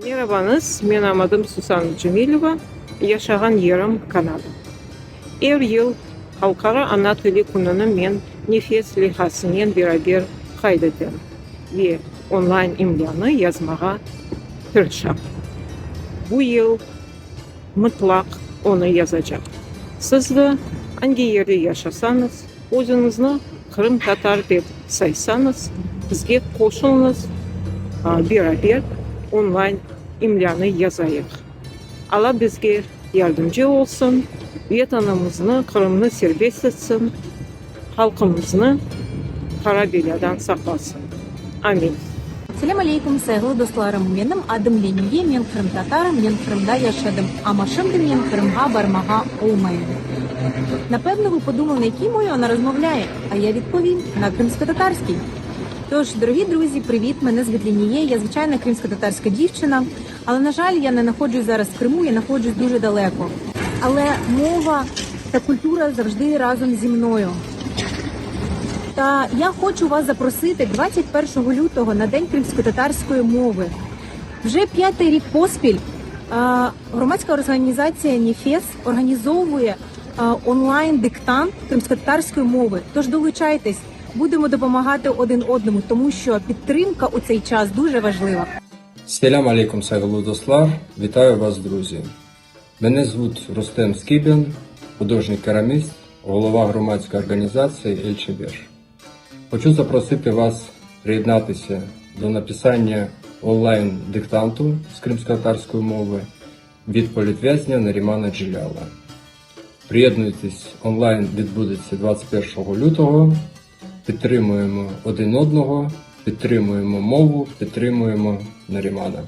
Merhabanız, benim adım Susan Cemilova, yaşagan yerim Kanada. Her yıl Halkara Ana Tili Kununu men Nefes lehasымен beraber kaydederim ve online imlanı yazmağa tırışam. Bu yıl mutlak onu yazacak. Siz de hangi yerde yaşasanız, özünüzü Kırım Tatar deb saysanız, bizge koşulunuz, beraber online imlanı yazayıq. Allah bizge yardımcı olsun, vatanımızı, Kırım'ını serbest etsin, halkımızı kara beladan saklasın. Amin. Selam aleykum saygılı dostlarım. Benim adım Leniye, men Kırım Tatarım, men Kırım'da yaşadım. Ama şimdi men Кримға бармага olmaydı. Напевно, ви подумали, на якій мові вона розмовляє, а я відповім на кримсько-татарській. Тож, дорогі друзі, привіт, мене звуть Лінія, я звичайна кримсько-татарська дівчина, але, на жаль, я не знаходжусь зараз в Криму, я знаходжусь дуже далеко. Але мова та культура завжди разом зі мною. Та я хочу вас запросити 21 лютого на День кримсько-татарської мови. Вже 5-й рік поспіль громадська організація «Нефес» організовує онлайн-диктант кримсько-татарської мови. Тож долучайтесь, будемо допомагати один одному, тому що підтримка у цей час дуже важлива. Селям алейкум, saygılı dostlar. Вітаю вас, друзі. Мене звуть Рустем Скибін, художник-кераміст, голова громадської організації «Ель-Чебеш». Хочу запросити вас приєднатися до написання онлайн-диктанту з кримсько-татарської мови від політв'язня Нарімана Джиляла. Приєднуйтесь, онлайн відбудеться 21 лютого. Підтримуємо один одного, підтримуємо мову, підтримуємо Нарімана.